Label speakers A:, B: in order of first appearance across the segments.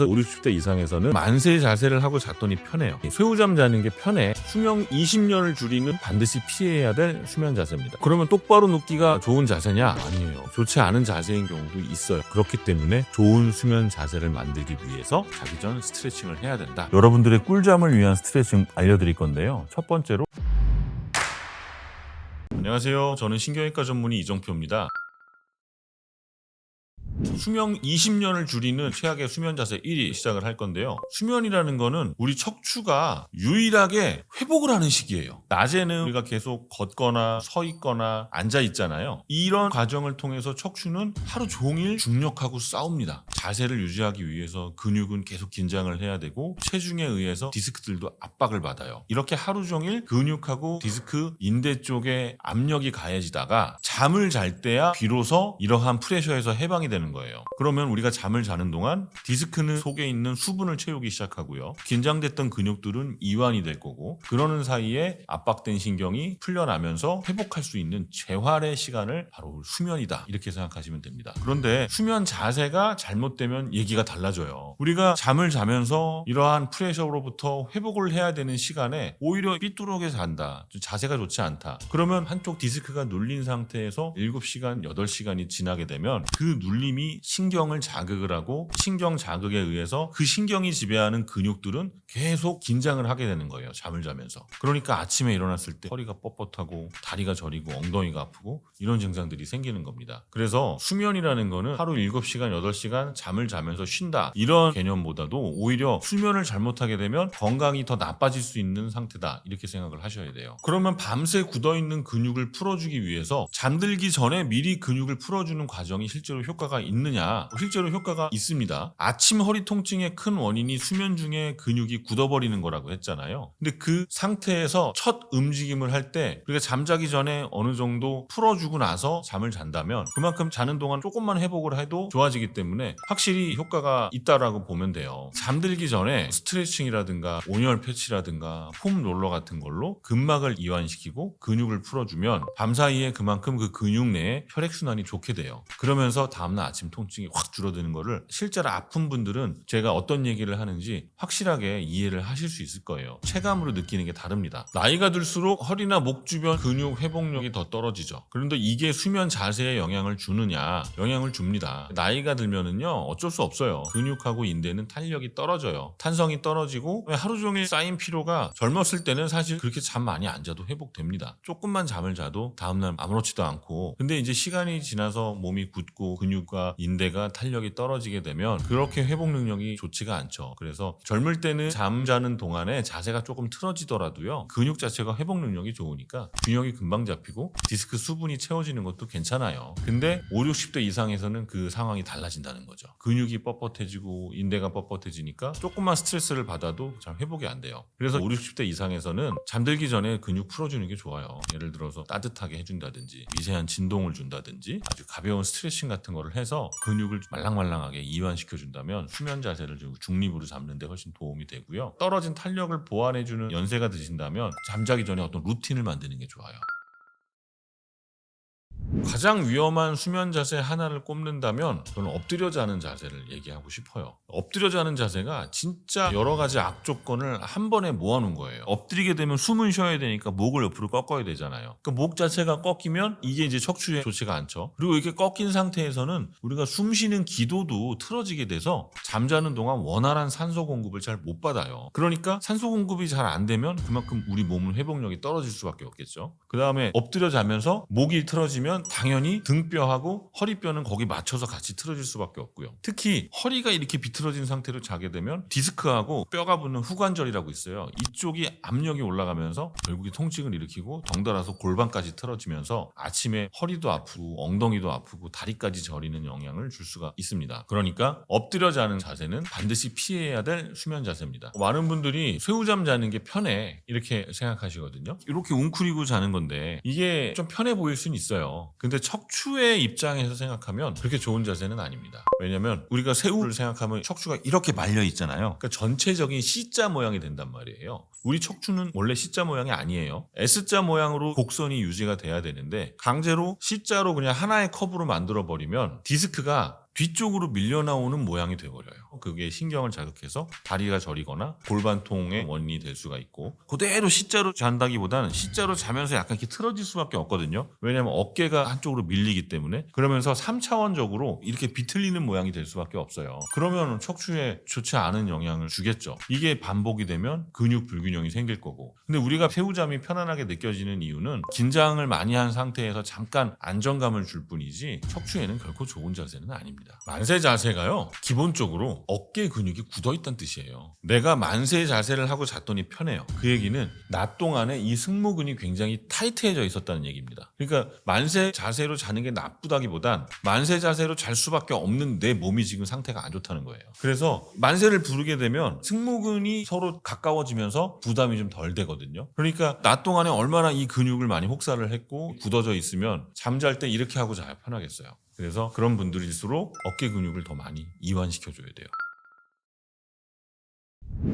A: 5, 60대 이상에서는 만세 자세를 하고 잤더니 편해요. 쇠우잠 자는 게 편해. 수명 20년을 줄이는 반드시 피해야 될 수면 자세입니다. 그러면 똑바로 눕기가 좋은 자세냐? 아니에요. 좋지 않은 자세인 경우도 있어요. 그렇기 때문에 좋은 수면 자세를 만들기 위해서 자기 전 스트레칭을 해야 된다. 여러분들의 꿀잠을 위한 스트레칭 알려드릴 건데요. 첫 번째로 안녕하세요. 저는 신경외과 전문의 이정표입니다. 수명 20년을 줄이는 최악의 수면 자세 1위 시작을 할 건데요. 수면이라는 거는 우리 척추가 유일하게 회복을 하는 시기예요. 낮에는 우리가 계속 걷거나 서 있거나 앉아 있잖아요. 이런 과정을 통해서 척추는 하루 종일 중력하고 싸웁니다. 자세를 유지하기 위해서 근육은 계속 긴장을 해야 되고 체중에 의해서 디스크들도 압박을 받아요. 이렇게 하루 종일 근육하고 디스크, 인대 쪽에 압력이 가해지다가 잠을 잘 때야 비로소 이러한 프레셔에서 해방이 되는 거예요. 그러면 우리가 잠을 자는 동안 디스크는 속에 있는 수분을 채우기 시작하고요. 긴장됐던 근육들은 이완이 될 거고, 그러는 사이에 압박된 신경이 풀려나면서 회복할 수 있는 재활의 시간을 바로 수면이다, 이렇게 생각하시면 됩니다. 그런데 수면 자세가 잘못되면 얘기가 달라져요. 우리가 잠을 자면서 이러한 프레셔로부터 회복을 해야 되는 시간에 오히려 삐뚤어게 잔다, 자세가 좋지 않다. 그러면 한쪽 디스크가 눌린 상태에서 7시간, 8시간이 지나게 되면 그 눌림이 신경을 자극을 하고, 신경 자극에 의해서 그 신경이 지배하는 근육들은 계속 긴장을 하게 되는 거예요. 잠을 자면서. 그러니까 아침에 일어났을 때 허리가 뻣뻣하고 다리가 저리고 엉덩이가 아프고 이런 증상들이 생기는 겁니다. 그래서 수면이라는 거는 하루 7시간, 8시간 잠을 자면서 쉰다, 이런 개념보다도 오히려 수면을 잘못하게 되면 건강이 더 나빠질 수 있는 상태다, 이렇게 생각을 하셔야 돼요. 그러면 밤새 굳어있는 근육을 풀어주기 위해서 잠들기 전에 미리 근육을 풀어주는 과정이 실제로 효과가 있느냐? 실제로 효과가 있습니다. 아침 허리 통증의 큰 원인이 수면 중에 근육이 굳어버리는 거라고 했잖아요. 근데 그 상태에서 첫 움직임을 할 때 우리가 잠자기 전에 어느 정도 풀어주고 나서 잠을 잔다면 그만큼 자는 동안 조금만 회복을 해도 좋아지기 때문에 확실히 효과가 있다라고 보면 돼요. 잠들기 전에 스트레칭이라든가 온열 패치라든가 폼 롤러 같은 걸로 근막을 이완시키고 근육을 풀어주면 밤사이에 그만큼 그 근육 내에 혈액순환이 좋게 돼요. 그러면서 다음날 아침 통증이 확 줄어드는 거를 실제로 아픈 분들은 제가 어떤 얘기를 하는지 확실하게 이해를 하실 수 있을 거예요. 체감으로 느끼는 게 다릅니다. 나이가 들수록 허리나 목 주변 근육 회복력이 더 떨어지죠. 그런데 이게 수면 자세에 영향을 주느냐? 영향을 줍니다. 나이가 들면은요, 어쩔 수 없어요. 근육하고 인대는 탄력이 떨어져요. 탄성이 떨어지고 하루 종일 쌓인 피로가 젊었을 때는 사실 그렇게 잠 많이 안 자도 회복됩니다. 조금만 잠을 자도 다음날 아무렇지도 않고, 근데 이제 시간이 지나서 몸이 굳고 근육과 인대가 탄력이 떨어지게 되면 그렇게 회복 능력이 좋지가 않죠. 그래서 젊을 때는 잠자는 동안에 자세가 조금 틀어지더라도요, 근육 자체가 회복 능력이 좋으니까 균형이 금방 잡히고 디스크 수분이 채워지는 것도 괜찮아요. 근데 5, 60대 이상에서는 그 상황이 달라진다는 거죠. 근육이 뻣뻣해지고 인대가 뻣뻣해지니까 조금만 스트레스를 받아도 잘 회복이 안 돼요. 그래서 5, 60대 이상에서는 잠들기 전에 근육 풀어주는 게 좋아요. 예를 들어서 따뜻하게 해준다든지 미세한 진동을 준다든지 아주 가벼운 스트레칭 같은 거를 해서 근육을 말랑말랑하게 이완시켜준다면 수면 자세를 중립으로 잡는 데 훨씬 도움이 되고요. 떨어진 탄력을 보완해주는 연세가 드신다면 잠자기 전에 어떤 루틴을 만드는 게 좋아요. 가장 위험한 수면 자세 하나를 꼽는다면 저는 엎드려 자는 자세를 얘기하고 싶어요. 엎드려 자는 자세가 진짜 여러 가지 악조건을 한 번에 모아놓은 거예요. 엎드리게 되면 숨은 쉬어야 되니까 목을 옆으로 꺾어야 되잖아요. 그러니까 목 자체가 꺾이면 이게 이제 척추에 좋지가 않죠. 그리고 이렇게 꺾인 상태에서는 우리가 숨 쉬는 기도도 틀어지게 돼서 잠자는 동안 원활한 산소 공급을 잘 못 받아요. 그러니까 산소 공급이 잘 안 되면 그만큼 우리 몸은 회복력이 떨어질 수밖에 없겠죠. 그 다음에 엎드려 자면서 목이 틀어지면 당연히 등뼈하고 허리뼈는 거기 맞춰서 같이 틀어질 수밖에 없고요. 특히 허리가 이렇게 비틀어진 상태로 자게 되면 디스크하고 뼈가 붙는 후관절이라고 있어요. 이쪽이 압력이 올라가면서 결국에 통증을 일으키고 덩달아서 골반까지 틀어지면서 아침에 허리도 아프고 엉덩이도 아프고 다리까지 저리는 영향을 줄 수가 있습니다. 그러니까 엎드려 자는 자세는 반드시 피해야 될 수면 자세입니다. 많은 분들이 쇠우잠 자는 게 편해 이렇게 생각하시거든요. 이렇게 웅크리고 자는 건데 이게 좀 편해 보일 수는 있어요. 근데 척추의 입장에서 생각하면 그렇게 좋은 자세는 아닙니다. 왜냐면 우리가 새우를 생각하면 척추가 이렇게 말려 있잖아요. 그러니까 전체적인 C자 모양이 된단 말이에요. 우리 척추는 원래 C자 모양이 아니에요. S자 모양으로 곡선이 유지가 돼야 되는데 강제로 C자로 그냥 하나의 커브로 만들어 버리면 디스크가 뒤쪽으로 밀려 나오는 모양이 돼버려요. 그게 신경을 자극해서 다리가 저리거나 골반통의 원인이 될 수가 있고, 그대로 C자로 잔다기보다는 C자로 자면서 약간 이렇게 틀어질 수밖에 없거든요. 왜냐하면 어깨가 한쪽으로 밀리기 때문에. 그러면서 3차원적으로 이렇게 비틀리는 모양이 될 수밖에 없어요. 그러면 척추에 좋지 않은 영향을 주겠죠. 이게 반복이 되면 근육 불균형이 생길 거고. 근데 우리가 새우잠이 편안하게 느껴지는 이유는 긴장을 많이 한 상태에서 잠깐 안정감을 줄 뿐이지 척추에는 결코 좋은 자세는 아닙니다. 만세 자세가요, 기본적으로 어깨 근육이 굳어있다는 뜻이에요. 내가 만세 자세를 하고 잤더니 편해요. 그 얘기는 낮 동안에 이 승모근이 굉장히 타이트해져 있었다는 얘기입니다. 그러니까 만세 자세로 자는 게 나쁘다기보단 만세 자세로 잘 수밖에 없는 내 몸이 지금 상태가 안 좋다는 거예요. 그래서 만세를 부르게 되면 승모근이 서로 가까워지면서 부담이 좀 덜 되거든요. 그러니까 낮 동안에 얼마나 이 근육을 많이 혹사를 했고 굳어져 있으면 잠잘 때 이렇게 하고 자야 편하겠어요. 그래서 그런 분들일수록 어깨 근육을 더 많이 이완시켜줘야 돼요.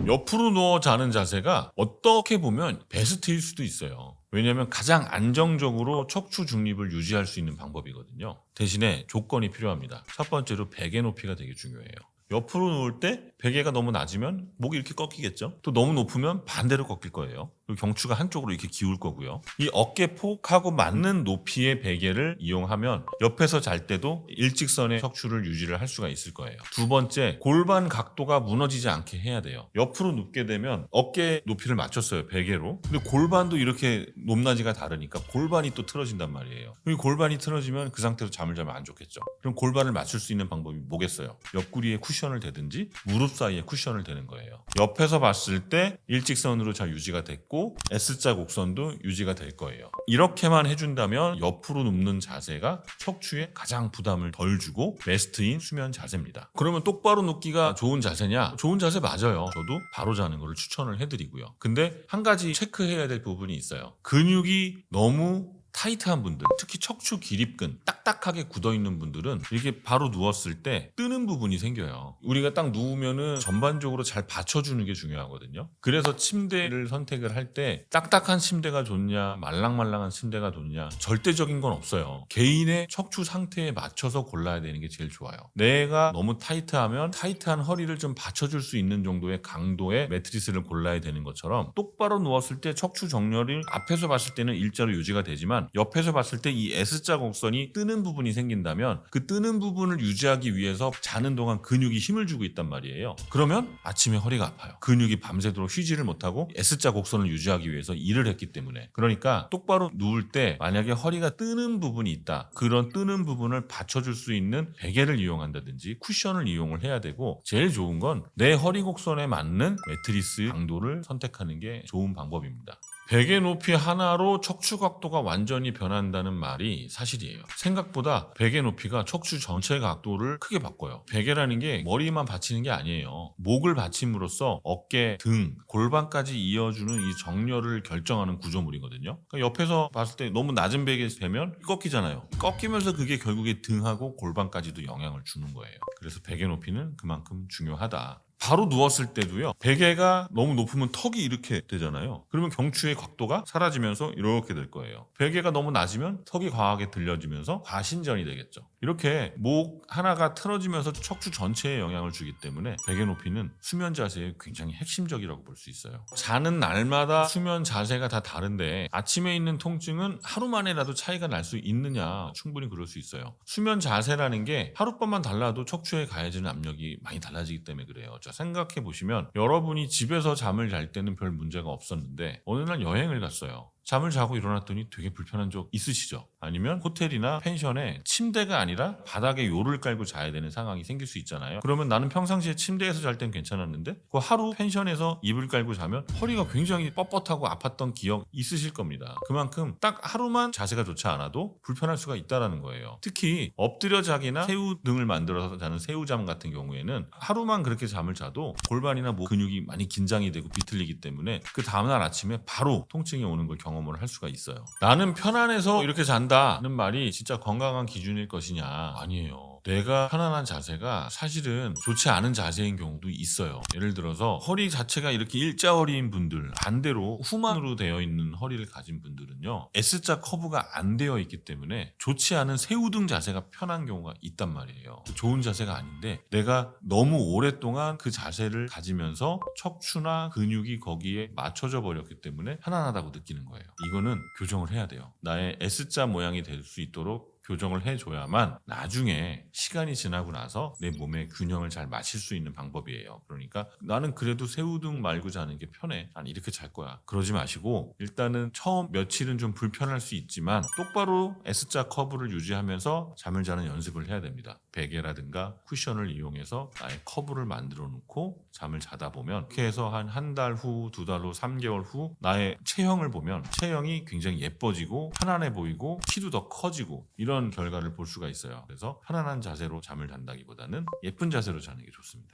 A: 옆으로 누워 자는 자세가 어떻게 보면 베스트일 수도 있어요. 왜냐하면 가장 안정적으로 척추 중립을 유지할 수 있는 방법이거든요. 대신에 조건이 필요합니다. 첫 번째로 베개 높이가 되게 중요해요. 옆으로 누울 때 베개가 너무 낮으면 목이 이렇게 꺾이겠죠. 또 너무 높으면 반대로 꺾일 거예요. 그리고 경추가 한쪽으로 이렇게 기울 거고요. 이 어깨 폭하고 맞는 높이의 베개를 이용하면 옆에서 잘 때도 일직선의 척추를 유지를 할 수가 있을 거예요. 두 번째, 골반 각도가 무너지지 않게 해야 돼요. 옆으로 눕게 되면 어깨 높이를 맞췄어요, 베개로. 근데 골반도 이렇게 높낮이가 다르니까 골반이 또 틀어진단 말이에요. 그리고 골반이 틀어지면 그 상태로 잠을 자면 안 좋겠죠. 그럼 골반을 맞출 수 있는 방법이 뭐겠어요? 옆구리에 쿠션을 대든지 무릎 사이에 쿠션을 대는 거예요. 옆에서 봤을 때 일직선으로 잘 유지가 됐고 S자 곡선도 유지가 될 거예요. 이렇게만 해준다면 옆으로 눕는 자세가 척추에 가장 부담을 덜 주고 베스트인 수면 자세입니다. 그러면 똑바로 눕기가 좋은 자세냐? 좋은 자세 맞아요. 저도 바로 자는 거를 추천을 해드리고요. 근데 한 가지 체크해야 될 부분이 있어요. 근육이 너무 타이트한 분들, 특히 척추 기립근 딱딱하게 굳어있는 분들은 이렇게 바로 누웠을 때 뜨는 부분이 생겨요. 우리가 딱 누우면은 전반적으로 잘 받쳐주는 게 중요하거든요. 그래서 침대를 선택을 할 때 딱딱한 침대가 좋냐 말랑말랑한 침대가 좋냐 절대적인 건 없어요. 개인의 척추 상태에 맞춰서 골라야 되는 게 제일 좋아요. 내가 너무 타이트하면 타이트한 허리를 좀 받쳐줄 수 있는 정도의 강도의 매트리스를 골라야 되는 것처럼 똑바로 누웠을 때 척추 정렬이 앞에서 봤을 때는 일자로 유지가 되지만 옆에서 봤을 때 이 S자 곡선이 뜨는 부분이 생긴다면 그 뜨는 부분을 유지하기 위해서 자는 동안 근육이 힘을 주고 있단 말이에요. 그러면 아침에 허리가 아파요. 근육이 밤새도록 쉬지를 못하고 S자 곡선을 유지하기 위해서 일을 했기 때문에. 그러니까 똑바로 누울 때 만약에 허리가 뜨는 부분이 있다. 그런 뜨는 부분을 받쳐줄 수 있는 베개를 이용한다든지 쿠션을 이용을 해야 되고, 제일 좋은 건 내 허리 곡선에 맞는 매트리스 강도를 선택하는 게 좋은 방법입니다. 베개 높이 하나로 척추 각도가 완전히 변한다는 말이 사실이에요. 생각보다 베개 높이가 척추 전체 각도를 크게 바꿔요. 베개라는 게 머리만 받치는 게 아니에요. 목을 받침으로써 어깨, 등, 골반까지 이어주는 이 정렬을 결정하는 구조물이거든요. 그러니까 옆에서 봤을 때 너무 낮은 베개 되면 꺾이잖아요. 꺾이면서 그게 결국에 등하고 골반까지도 영향을 주는 거예요. 그래서 베개 높이는 그만큼 중요하다. 바로 누웠을 때도요, 베개가 너무 높으면 턱이 이렇게 되잖아요. 그러면 경추의 각도가 사라지면서 이렇게 될 거예요. 베개가 너무 낮으면 턱이 과하게 들려지면서 과신전이 되겠죠. 이렇게 목 하나가 틀어지면서 척추 전체에 영향을 주기 때문에 베개 높이는 수면 자세에 굉장히 핵심적이라고 볼 수 있어요. 자는 날마다 수면 자세가 다 다른데 아침에 있는 통증은 하루 만에라도 차이가 날 수 있느냐? 충분히 그럴 수 있어요. 수면 자세라는 게 하룻밤만 달라도 척추에 가해지는 압력이 많이 달라지기 때문에 그래요. 자, 생각해 보시면 여러분이 집에서 잠을 잘 때는 별 문제가 없었는데 어느 날 여행을 갔어요. 잠을 자고 일어났더니 되게 불편한 적 있으시죠? 아니면 호텔이나 펜션에 침대가 아니라 바닥에 요를 깔고 자야 되는 상황이 생길 수 있잖아요. 그러면 나는 평상시에 침대에서 잘 땐 괜찮았는데 그 하루 펜션에서 이불 깔고 자면 허리가 굉장히 뻣뻣하고 아팠던 기억 있으실 겁니다. 그만큼 딱 하루만 자세가 좋지 않아도 불편할 수가 있다는 거예요. 특히 엎드려 자기나 새우 등을 만들어서 자는 새우잠 같은 경우에는 하루만 그렇게 잠을 자도 골반이나 목 근육이 많이 긴장이 되고 비틀리기 때문에 그 다음날 아침에 바로 통증이 오는 걸 경험을 할 수가 있어요. 나는 편안해서 이렇게 잔다는 말이 진짜 건강한 기준일 것이냐? 아니에요. 내가 편안한 자세가 사실은 좋지 않은 자세인 경우도 있어요. 예를 들어서 허리 자체가 이렇게 일자허리인 분들, 반대로 후만으로 되어 있는 허리를 가진 분들은요, S자 커브가 안 되어 있기 때문에 좋지 않은 새우등 자세가 편한 경우가 있단 말이에요. 좋은 자세가 아닌데 내가 너무 오랫동안 그 자세를 가지면서 척추나 근육이 거기에 맞춰져 버렸기 때문에 편안하다고 느끼는 거예요. 이거는 교정을 해야 돼요. 나의 S자 모양이 될 수 있도록 교정을 해줘야만 나중에 시간이 지나고 나서 내 몸의 균형을 잘 맞출 수 있는 방법이에요. 그러니까 나는 그래도 새우등 말고 자는 게 편해. 난 이렇게 잘 거야. 그러지 마시고 일단은 처음 며칠은 좀 불편할 수 있지만 똑바로 S자 커브를 유지하면서 잠을 자는 연습을 해야 됩니다. 베개라든가 쿠션을 이용해서 나의 커브를 만들어 놓고 잠을 자다 보면 이렇게 해서 한 달 후, 2달 후, 3개월 후 나의 체형을 보면 체형이 굉장히 예뻐지고 편안해 보이고 키도 더 커지고 이런 결과를 볼 수가 있어요. 그래서 편안한 자세로 잠을 잔다기보다는 예쁜 자세로 자는 게 좋습니다.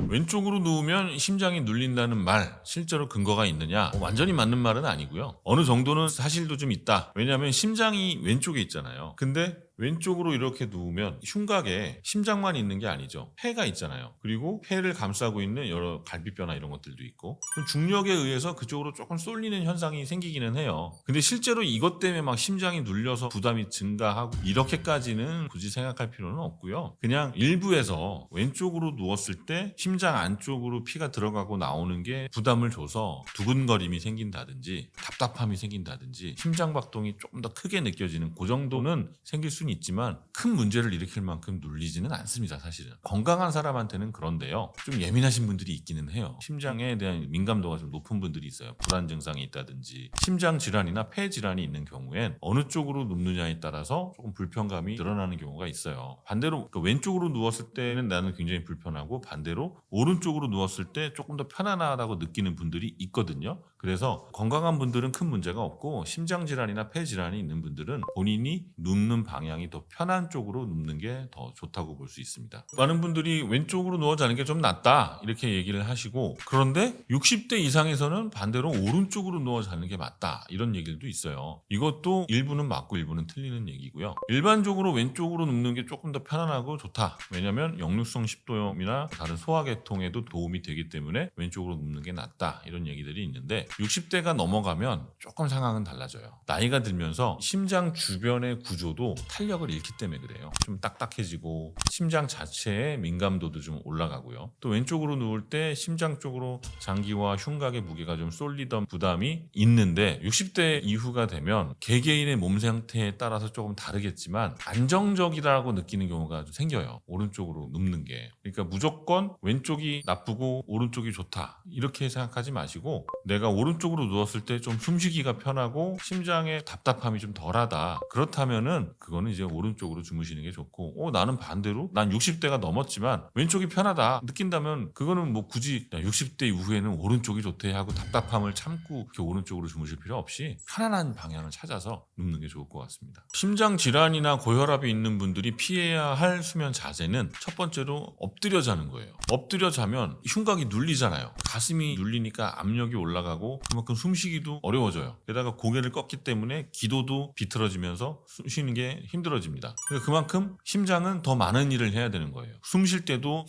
A: 왼쪽으로 누우면 심장이 눌린다는 말 실제로 근거가 있느냐? 완전히 맞는 말은 아니고요. 어느 정도는 사실도 좀 있다. 왜냐하면 심장이 왼쪽에 있잖아요. 근데 왼쪽으로 이렇게 누우면 흉곽에 심장만 있는 게 아니죠. 폐가 있잖아요. 그리고 폐를 감싸고 있는 여러 갈비뼈나 이런 것들도 있고 중력에 의해서 그쪽으로 조금 쏠리는 현상이 생기기는 해요. 근데 실제로 이것 때문에 막 심장이 눌려서 부담이 증가하고 이렇게까지는 굳이 생각할 필요는 없고요. 그냥 일부에서 왼쪽으로 누웠을 때 심장 안쪽으로 피가 들어가고 나오는 게 부담을 줘서 두근거림이 생긴다든지 답답함이 생긴다든지 심장 박동이 조금 더 크게 느껴지는 그 정도는 생길 수는 있지만 큰 문제를 일으킬 만큼 눌리지는 않습니다. 사실은 건강한 사람한테는 그런데요, 좀 예민하신 분들이 있기는 해요. 심장에 대한 민감도가 좀 높은 분들이 있어요. 불안 증상이 있다든지 심장 질환이나 폐 질환이 있는 경우엔 어느 쪽으로 눕느냐에 따라서 조금 불편감이 늘어나는 경우가 있어요. 반대로 왼쪽으로 누웠을 때는 나는 굉장히 불편하고 반대로 오른쪽으로 누웠을 때 조금 더 편안하다고 느끼는 분들이 있거든요. 그래서 건강한 분들은 큰 문제가 없고 심장 질환이나 폐 질환이 있는 분들은 본인이 눕는 방향이 더 편한 쪽으로 눕는 게 더 좋다고 볼 수 있습니다. 많은 분들이 왼쪽으로 누워 자는 게 좀 낫다 이렇게 얘기를 하시고, 그런데 60대 이상에서는 반대로 오른쪽으로 누워 자는 게 맞다 이런 얘기들도 있어요. 이것도 일부는 맞고 일부는 틀리는 얘기고요. 일반적으로 왼쪽으로 눕는 게 조금 더 편안하고 좋다. 왜냐하면 역류성 식도염이나 다른 소화계통에도 도움이 되기 때문에 왼쪽으로 눕는 게 낫다 이런 얘기들이 있는데 60대가 넘어가면 조금 상황은 달라져요. 나이가 들면서 심장 주변의 구조도 탄력을 잃기 때문에 그래요. 좀 딱딱해지고 심장 자체의 민감도도 좀 올라가고요. 또 왼쪽으로 누울 때 심장 쪽으로 장기와 흉곽의 무게가 좀 쏠리던 부담이 있는데 60대 이후가 되면 개개인의 몸 상태에 따라서 조금 다르겠지만 안정적이라고 느끼는 경우가 좀 생겨요. 오른쪽으로 눕는 게. 그러니까 무조건 왼쪽이 나쁘고 오른쪽이 좋다 이렇게 생각하지 마시고, 내가 오른쪽으로 누웠을 때 좀 숨쉬기가 편하고 심장의 답답함이 좀 덜하다, 그렇다면은 그거는 이제 오른쪽으로 주무시는 게 좋고, 나는 반대로 난 60대가 넘었지만 왼쪽이 편하다 느낀다면 그거는 뭐 굳이 60대 이후에는 오른쪽이 좋대 하고 답답함을 참고 이렇게 오른쪽으로 주무실 필요 없이 편안한 방향을 찾아서 눕는 게 좋을 것 같습니다. 심장 질환이나 고혈압이 있는 분들이 피해야 할 수면 자세는 첫 번째로 엎드려 자는 거예요. 엎드려 자면 흉곽이 눌리잖아요. 가슴이 눌리니까 압력이 올라가고 그만큼 숨쉬기도 어려워져요. 게다가 고개를 꺾기 때문에 기도도 비틀어지면서 숨 쉬는 게 힘들어집니다. 그만큼 심장은 더 많은 일을 해야 되는 거예요. 숨 쉴 때도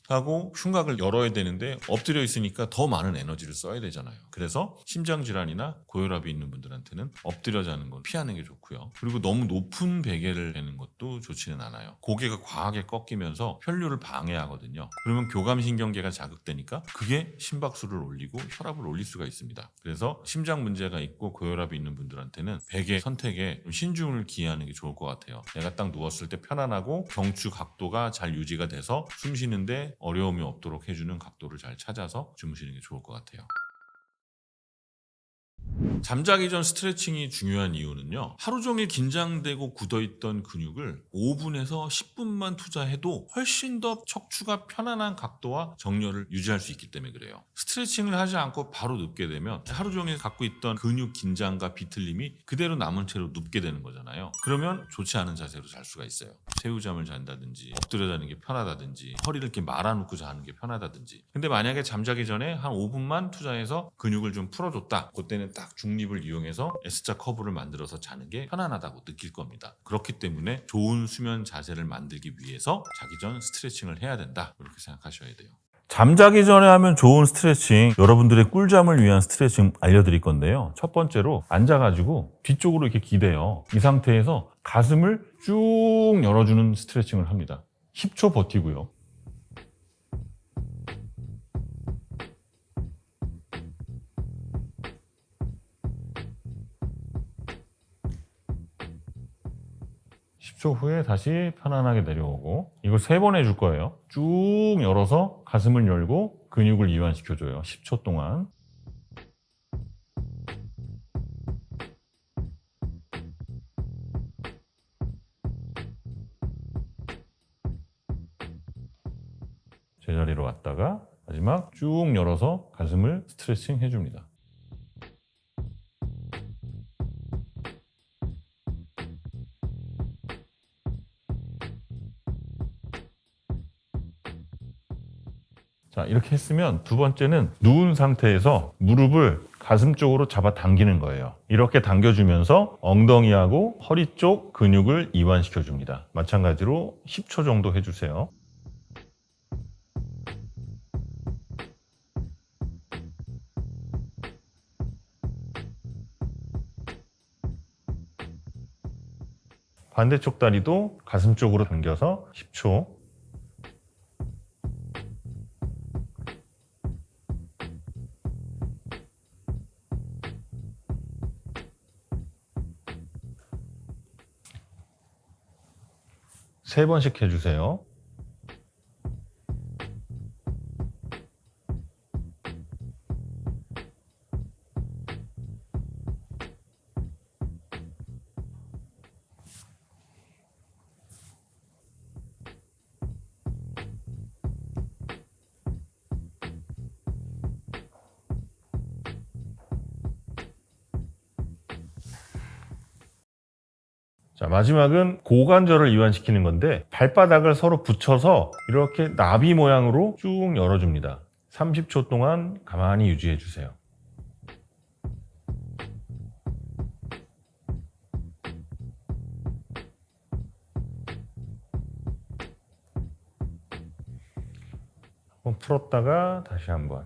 A: 하고 흉곽을 열어야 되는데 엎드려 있으니까 더 많은 에너지를 써야 되잖아요. 그래서 심장 질환이나 고혈압이 있는 분들한테는 엎드려 자는 건 피하는 게 좋고요. 그리고 너무 높은 베개를 대는 것도 좋지는 않아요. 고개가 과하게 꺾이면서 혈류를 방해하거든요. 그러면 교감신경계가 자극되니까 그게 심박수를 올리고 혈압을 올릴 수가 있습니다. 그래서 심장 문제가 있고 고혈압이 있는 분들한테는 베개 선택에 좀 신중을 기하는 게 좋을 것 같아요. 내가 딱 누웠을 때 편안하고 경추 각도가 잘 유지가 돼서 숨 쉬는데 어려움이 없도록 해주는 각도를 잘 찾아서 주무시는 게 좋을 것 같아요. 잠자기 전 스트레칭이 중요한 이유는요, 하루 종일 긴장되고 굳어있던 근육을 5분에서 10분만 투자해도 훨씬 더 척추가 편안한 각도와 정렬을 유지할 수 있기 때문에 그래요. 스트레칭을 하지 않고 바로 눕게 되면 하루 종일 갖고 있던 근육 긴장과 비틀림이 그대로 남은 채로 눕게 되는 거잖아요. 그러면 좋지 않은 자세로 잘 수가 있어요. 새우잠을 잔다든지 엎드려 자는 게 편하다든지 허리를 이렇게 말아놓고 자는 게 편하다든지. 근데 만약에 잠자기 전에 한 5분만 투자해서 근육을 좀 풀어줬다, 그때는 딱 딱 중립을 이용해서 S자 커브를 만들어서 자는 게 편안하다고 느낄 겁니다. 그렇기 때문에 좋은 수면 자세를 만들기 위해서 자기 전 스트레칭을 해야 된다. 이렇게 생각하셔야 돼요. 잠자기 전에 하면 좋은 스트레칭, 여러분들의 꿀잠을 위한 스트레칭 알려드릴 건데요. 첫 번째로 앉아가지고 뒤쪽으로 이렇게 기대요. 이 상태에서 가슴을 쭉 열어주는 스트레칭을 합니다. 10초 버티고요. 초 후에 다시 편안하게 내려오고, 이걸 3번 해줄 거예요. 쭉 열어서 가슴을 열고 근육을 이완시켜줘요. 10초 동안. 제자리로 왔다가 마지막 쭉 열어서 가슴을 스트레칭 해줍니다. 자, 이렇게 했으면 두 번째는 누운 상태에서 무릎을 가슴 쪽으로 잡아 당기는 거예요. 이렇게 당겨주면서 엉덩이하고 허리 쪽 근육을 이완시켜 줍니다. 마찬가지로 10초 정도 해주세요. 반대쪽 다리도 가슴 쪽으로 당겨서 10초. 세 번씩 해주세요. 자, 마지막은 고관절을 이완시키는 건데 발바닥을 서로 붙여서 이렇게 나비 모양으로 쭉 열어줍니다. 30초 동안 가만히 유지해 주세요. 한번 풀었다가 다시 한번.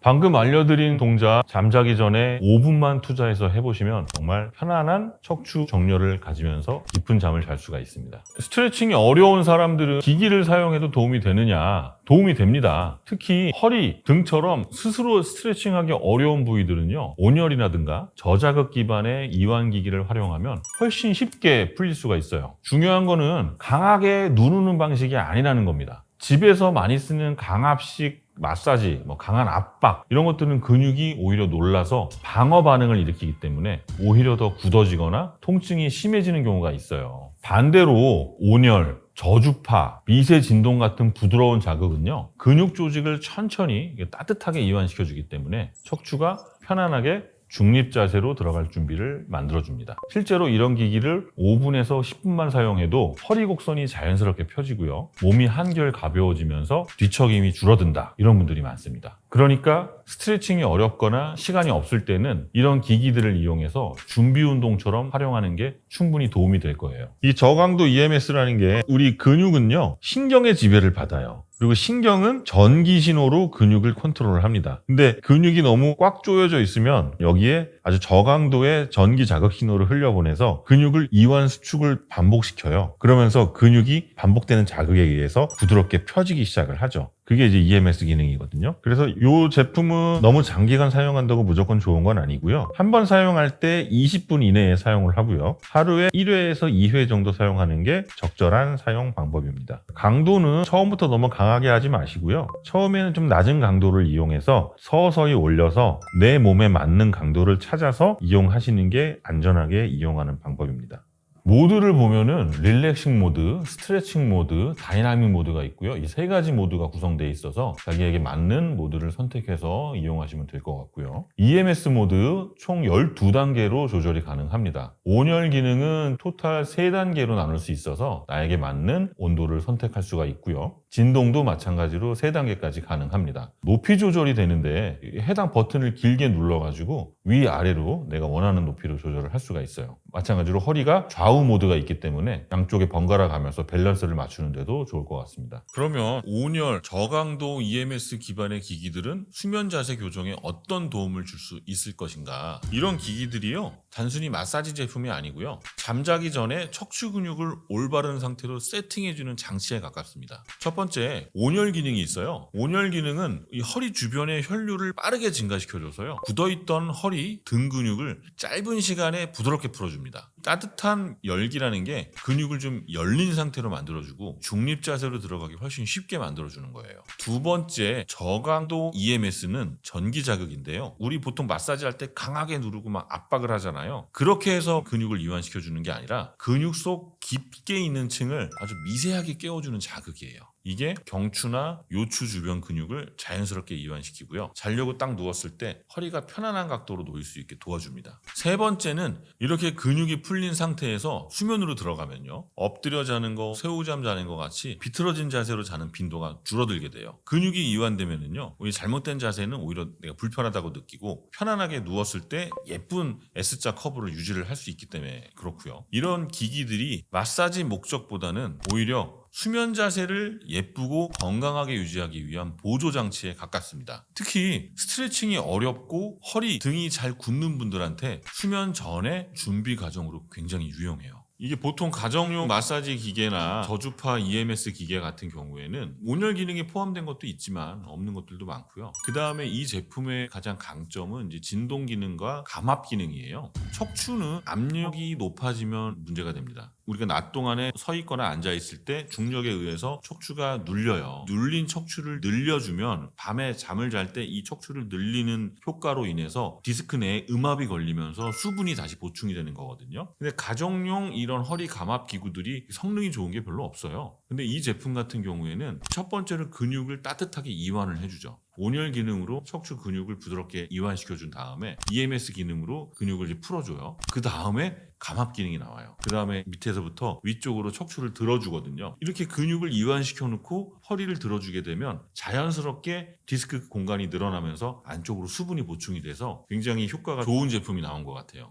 A: 방금 알려드린 동작 잠자기 전에 5분만 투자해서 해보시면 정말 편안한 척추 정렬을 가지면서 깊은 잠을 잘 수가 있습니다. 스트레칭이 어려운 사람들은 기기를 사용해도 도움이 되느냐? 도움이 됩니다. 특히 허리, 등처럼 스스로 스트레칭하기 어려운 부위들은요, 온열이라든가 저자극 기반의 이완기기를 활용하면 훨씬 쉽게 풀릴 수가 있어요. 중요한 거는 강하게 누르는 방식이 아니라는 겁니다. 집에서 많이 쓰는 강압식 마사지, 강한 압박 이런 것들은 근육이 오히려 놀라서 방어 반응을 일으키기 때문에 오히려 더 굳어지거나 통증이 심해지는 경우가 있어요. 반대로 온열, 저주파, 미세 진동 같은 부드러운 자극은요, 근육 조직을 천천히 따뜻하게 이완시켜주기 때문에 척추가 편안하게 중립 자세로 들어갈 준비를 만들어줍니다. 실제로 이런 기기를 5분에서 10분만 사용해도 허리 곡선이 자연스럽게 펴지고요, 몸이 한결 가벼워지면서 뒤척임이 줄어든다, 이런 분들이 많습니다. 그러니까 스트레칭이 어렵거나 시간이 없을 때는 이런 기기들을 이용해서 준비 운동처럼 활용하는 게 충분히 도움이 될 거예요. 이 저강도 EMS라는 게 우리 근육은요, 신경의 지배를 받아요. 그리고 신경은 전기 신호로 근육을 컨트롤을 합니다. 근데 근육이 너무 꽉 조여져 있으면 여기에 아주 저강도의 전기 자극 신호를 흘려보내서 근육을 이완 수축을 반복시켜요. 그러면서 근육이 반복되는 자극에 의해서 부드럽게 펴지기 시작을 하죠. 그게 이제 EMS 기능이거든요. 그래서 이 제품은 너무 장기간 사용한다고 무조건 좋은 건 아니고요. 한 번 사용할 때 20분 이내에 사용을 하고요. 하루에 1회에서 2회 정도 사용하는 게 적절한 사용 방법입니다. 강도는 처음부터 너무 강하게 하지 마시고요. 처음에는 좀 낮은 강도를 이용해서 서서히 올려서 내 몸에 맞는 강도를 찾아서 이용하시는 게 안전하게 이용하는 방법입니다. 모드를 보면은 릴렉싱 모드, 스트레칭 모드, 다이나믹 모드가 있고요. 이 세 가지 모드가 구성되어 있어서 자기에게 맞는 모드를 선택해서 이용하시면 될 것 같고요. EMS 모드 총 12단계로 조절이 가능합니다. 온열 기능은 토탈 3단계로 나눌 수 있어서 나에게 맞는 온도를 선택할 수가 있고요. 진동도 마찬가지로 3단계까지 가능합니다. 높이 조절이 되는데 해당 버튼을 길게 눌러가지고 위아래로 내가 원하는 높이로 조절을 할 수가 있어요. 마찬가지로 허리가 좌우 모드가 있기 때문에 양쪽에 번갈아 가면서 밸런스를 맞추는 데도 좋을 것 같습니다. 그러면 온열, 저강도 EMS 기반의 기기들은 수면 자세 교정에 어떤 도움을 줄 수 있을 것인가? 이런 기기들이요, 단순히 마사지 제품이 아니고요, 잠자기 전에 척추 근육을 올바른 상태로 세팅해주는 장치에 가깝습니다. 첫 번째, 온열 기능이 있어요. 온열 기능은 이 허리 주변의 혈류를 빠르게 증가시켜줘서요, 굳어있던 허리, 등 근육을 짧은 시간에 부드럽게 풀어줍니다. 따뜻한 열기라는 게 근육을 좀 열린 상태로 만들어주고 중립 자세로 들어가기 훨씬 쉽게 만들어주는 거예요. 두 번째, 저강도 EMS는 전기 자극인데요. 우리 보통 마사지 할 때 강하게 누르고 막 압박을 하잖아요. 그렇게 해서 근육을 이완시켜주는 게 아니라 근육 속 깊게 있는 층을 아주 미세하게 깨워주는 자극이에요. 이게 경추나 요추 주변 근육을 자연스럽게 이완시키고요. 자려고 딱 누웠을 때 허리가 편안한 각도로 놓일 수 있게 도와줍니다. 세 번째는 이렇게 근육이 풀린 상태에서 수면으로 들어가면요, 엎드려 자는 거, 새우잠 자는 것 같이 비틀어진 자세로 자는 빈도가 줄어들게 돼요. 근육이 이완되면은요, 잘못된 자세는 오히려 내가 불편하다고 느끼고 편안하게 누웠을 때 예쁜 S자 커브를 유지를 할 수 있기 때문에 그렇고요. 이런 기기들이 마사지 목적보다는 오히려 수면 자세를 예쁘고 건강하게 유지하기 위한 보조 장치에 가깝습니다. 특히 스트레칭이 어렵고 허리, 등이 잘 굳는 분들한테 수면 전에 준비 과정으로 굉장히 유용해요. 이게 보통 가정용 마사지 기계나 저주파 EMS 기계 같은 경우에는 온열 기능이 포함된 것도 있지만 없는 것들도 많고요. 그 다음에 이 제품의 가장 강점은 이제 진동 기능과 감압 기능이에요. 척추는 압력이 높아지면 문제가 됩니다. 우리가 낮 동안에 서 있거나 앉아 있을 때 중력에 의해서 척추가 눌려요. 눌린 척추를 늘려주면 밤에 잠을 잘 때 이 척추를 늘리는 효과로 인해서 디스크 내에 음압이 걸리면서 수분이 다시 보충이 되는 거거든요. 근데 가정용 이런 허리 감압 기구들이 성능이 좋은 게 별로 없어요. 근데 이 제품 같은 경우에는 첫 번째로 근육을 따뜻하게 이완을 해주죠. 온열 기능으로 척추 근육을 부드럽게 이완시켜준 다음에 EMS 기능으로 근육을 이제 풀어줘요. 그 다음에 감압 기능이 나와요. 그 다음에 밑에서부터 위쪽으로 척추를 들어주거든요. 이렇게 근육을 이완시켜 놓고 허리를 들어주게 되면 자연스럽게 디스크 공간이 늘어나면서 안쪽으로 수분이 보충이 돼서 굉장히 효과가 좋은 제품이 나온 것 같아요.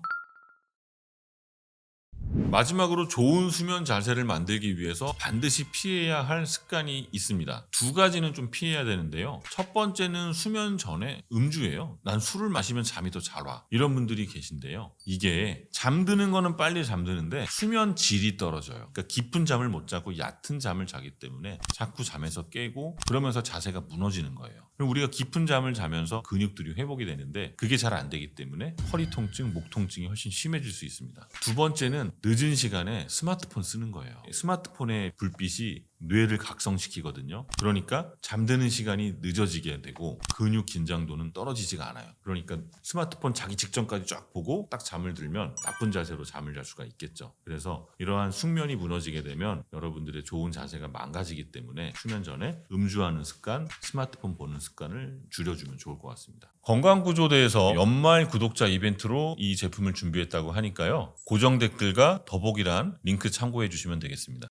A: 마지막으로 좋은 수면 자세를 만들기 위해서 반드시 피해야 할 습관이 있습니다. 두 가지는 좀 피해야 되는데요. 첫 번째는 수면 전에 음주예요. 난 술을 마시면 잠이 더 잘 와. 이런 분들이 계신데요. 이게 잠드는 거는 빨리 잠드는데 수면 질이 떨어져요. 그러니까 깊은 잠을 못 자고 얕은 잠을 자기 때문에 자꾸 잠에서 깨고 그러면서 자세가 무너지는 거예요. 그럼 우리가 깊은 잠을 자면서 근육들이 회복이 되는데 그게 잘 안 되기 때문에 허리 통증, 목 통증이 훨씬 심해질 수 있습니다. 두 번째는 늦은 시간에 스마트폰 쓰는 거예요. 스마트폰의 불빛이 뇌를 각성시키거든요. 그러니까 잠드는 시간이 늦어지게 되고 근육 긴장도는 떨어지지가 않아요. 그러니까 스마트폰 자기 직전까지 쫙 보고 딱 잠을 들면 나쁜 자세로 잠을 잘 수가 있겠죠. 그래서 이러한 숙면이 무너지게 되면 여러분들의 좋은 자세가 망가지기 때문에 수면 전에 음주하는 습관, 스마트폰 보는 습관을 줄여주면 좋을 것 같습니다. 건강구조대에서 연말 구독자 이벤트로 이 제품을 준비했다고 하니까요. 고정 댓글과 더보기란 링크 참고해 주시면 되겠습니다.